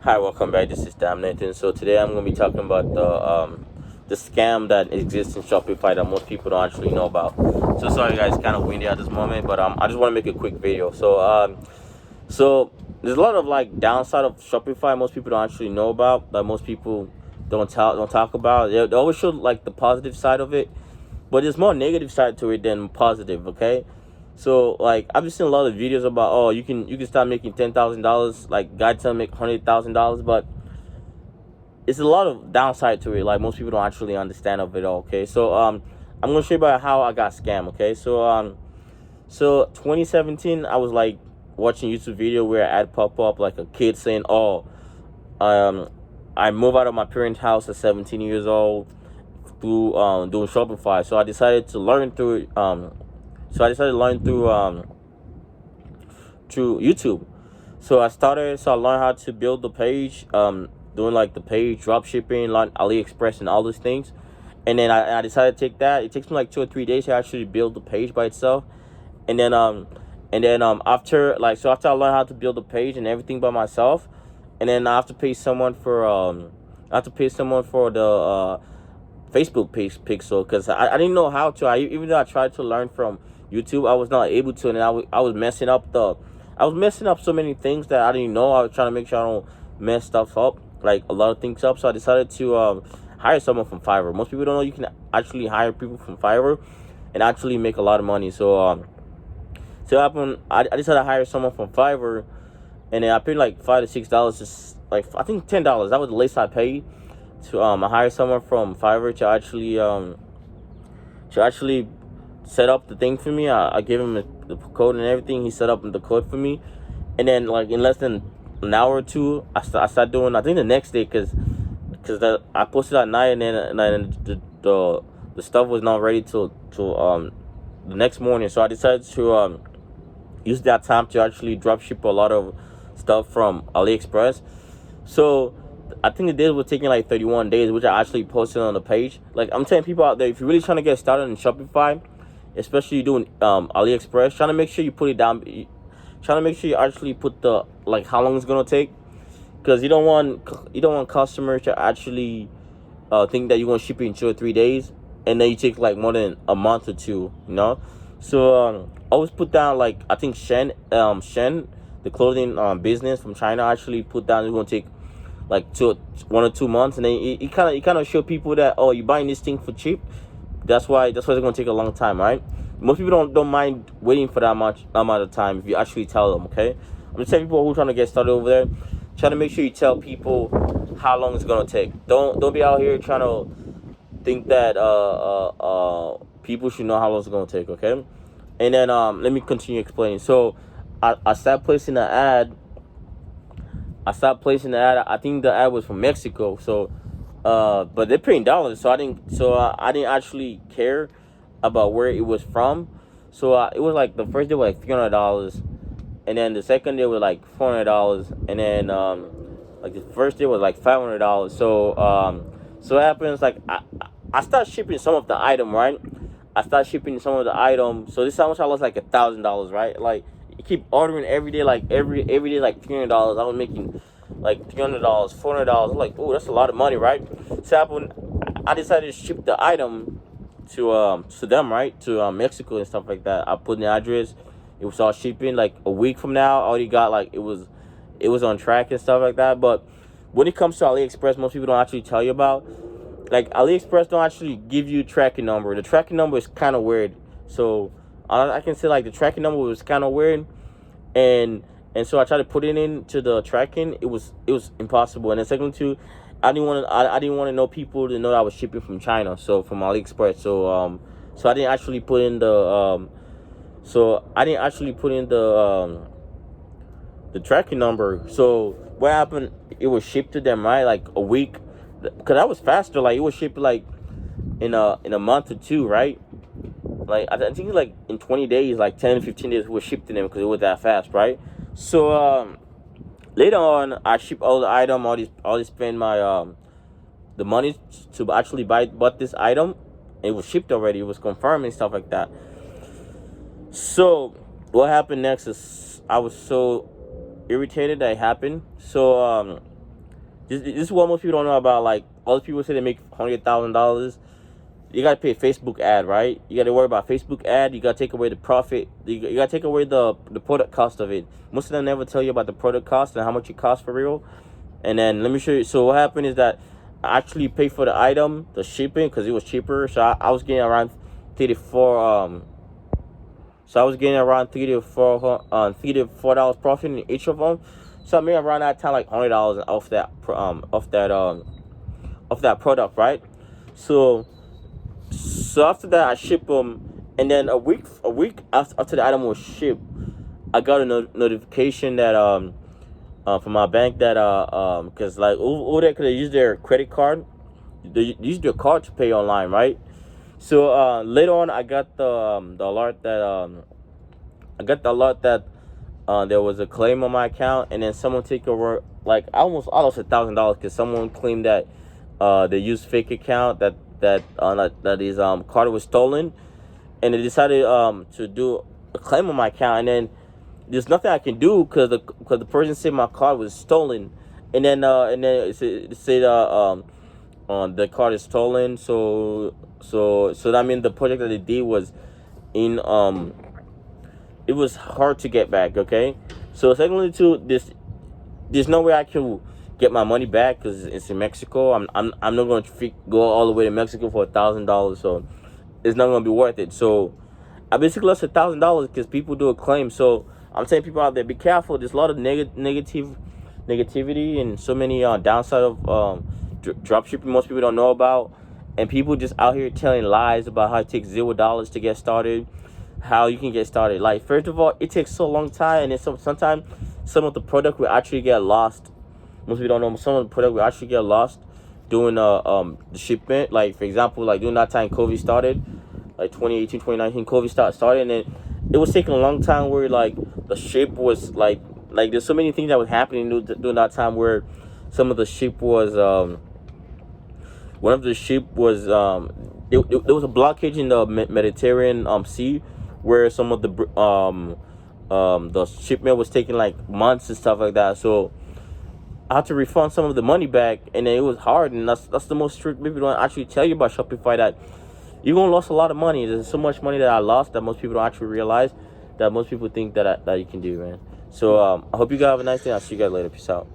Hi, welcome back. This is Dam Nathan. So today I'm going to be talking about the scam that exists in Shopify that most people don't actually know about. So sorry guys, kind of windy at this moment, but I just want to make a quick video. So there's a lot of like downside of Shopify most people don't actually know about, that most people don't talk about. They always show like the positive side of it, but there's more negative side to it than positive. Okay, so like I've been seeing a lot of videos about, oh, you can start making $10,000, like guys tell make $100,000, but it's a lot of downside to it. Like most people don't actually understand of it all. Okay, so I'm gonna show you about how I got scammed. Okay, so 2017 I was like watching YouTube video where an ad pop up like a kid saying, oh, um I moved out of my parents' house at 17 years old through doing Shopify. So I decided to learn through through YouTube. So I learned how to build the page, doing like the page, drop shipping, like Aliexpress and all those things. And then I decided to take that. It takes me like 2 or 3 days to actually build the page by itself. And then after I learned how to build the page and everything by myself, and then I have to pay someone for the Facebook pixel, because I didn't know how to. Even though I tried to learn from YouTube, I was not able to, and I was messing up so many things that I didn't know. I was trying to make sure I don't mess stuff up, like a lot of things up. So I decided to hire someone from Fiverr. Most people don't know you can actually hire people from Fiverr and actually make a lot of money. So I decided to hire someone from Fiverr, and then I paid like $5 to $6, just like I think $10. That was the least I paid to I hired someone from Fiverr to actually set up the thing for me. I gave him the code and everything. He set up the code for me, and then like in less than an hour or two, I started doing. I think the next day, because I posted at night, and then the stuff was not ready till the next morning. So I decided to use that time to actually drop ship a lot of stuff from Aliexpress. So I think the days were taking like 31 days, which I actually posted on the page. Like I'm telling people out there, if you're really trying to get started in Shopify, especially doing Aliexpress, trying to make sure you put it down. Trying to make sure you actually put the like how long it's gonna take, because you don't want customers to actually think that you're gonna ship it in 2 or 3 days, and then you take like more than a month or two. So always put down, like I think Shen, the clothing business from China, actually put down it's gonna take like 1 or 2 months, and then it kind of show people that, oh, you're buying this thing for cheap. That's why it's gonna take a long time, right? Most people don't mind waiting for that much amount of time if you actually tell them. Okay, I'm just telling people who are trying to get started over there, trying to make sure you tell people how long it's gonna take. Don't be out here trying to think that people should know how long it's gonna take. Okay, and then let me continue explaining. So I started placing the ad. I think the ad was from Mexico. So but they're paying dollars, so I didn't actually care about where it was from. So it was like the first day was like $300, and then the second day was like $400, and then like the first day was like $500. So what happens, like I start shipping some of the item, right? I start shipping some of the item. So this is how much I lost, like $1,000, right? Like you keep ordering every day, like every day, like $300. I was making like $300, $400. I'm like, oh, that's a lot of money, right? So happened, I decided to ship the item to them, right, to Mexico and stuff like that. I put in the address. It was all shipping. Like a week from now, I already got, like, it was on track and stuff like that. But when it comes to AliExpress, most people don't actually tell you about. Like AliExpress don't actually give you tracking number. The tracking number is kind of weird. So I can say like the tracking number was kind of weird, and so I tried to put it into the tracking. It was impossible. And then second two, I didn't want to know people to know that I was shipping from China, so from AliExpress. So I didn't actually put in the tracking number. So what happened? It was shipped to them, right, like a week, because that was faster. Like it was shipped like in a month or two, right? Like I think like in 20 days, like 10 to 15 days, it was shipped to them because it was that fast, right? So later on, I ship all the item, all this spend my the money to actually bought this item. It was shipped already. It was confirmed and stuff like that. So what happened next is I was so irritated that it happened. So This is what most people don't know about. Like, all the people say they make $100,000. You gotta pay a Facebook ad, right? You gotta worry about Facebook ad. You gotta take away the profit. You gotta take away the product cost of it. Most of them never tell you about the product cost and how much it costs for real. And then let me show you. So what happened is that I actually paid for the item, the shipping, because it was cheaper. So I was getting around 34. So I was getting around $3 to $4 profit in each of them. So I made around that time like $100 off that product, right? So after that, I ship them, and then a week after the item was shipped, I got a notification that from my bank that because like over there, could they use their credit card? They use their card to pay online, right? So later on, I got the alert that there was a claim on my account, and then someone take over. Like I lost $1,000 because someone claimed that they used fake account that his card was stolen, and they decided to do a claim on my account, and then there's nothing I can do because the person said my card was stolen, and then it said the card is stolen, so that means the project that they did was in it was hard to get back. Okay, so secondly too, there's no way I can get my money back because it's in Mexico. I'm not going to go all the way to Mexico for $1,000, so it's not going to be worth it. So I basically lost $1,000 because people do a claim. So I'm saying people out there, be careful. There's a lot of negativity and so many downside of drop shipping most people don't know about, and people just out here telling lies about how it takes $0 to get started, how you can get started. Like, first of all, it takes so long time, and then sometimes some of the product will actually get lost. Most people don't know some of the product will actually get lost during the shipment. Like, for example, like during that time COVID started, like 2018, 2019, COVID started, and then it was taking a long time where like the ship was like there's so many things that was happening during that time where some of the ship was one of the ship was there was a blockage in the Mediterranean Sea where some of the shipment was taking like months and stuff like that. So I had to refund some of the money back, and then it was hard, and that's the most strict. People don't actually tell you about Shopify that you're gonna lose a lot of money. There's so much money that I lost that most people don't actually realize, that most people think that you can do, man. So I hope you guys have a nice day. I'll see you guys later. Peace out.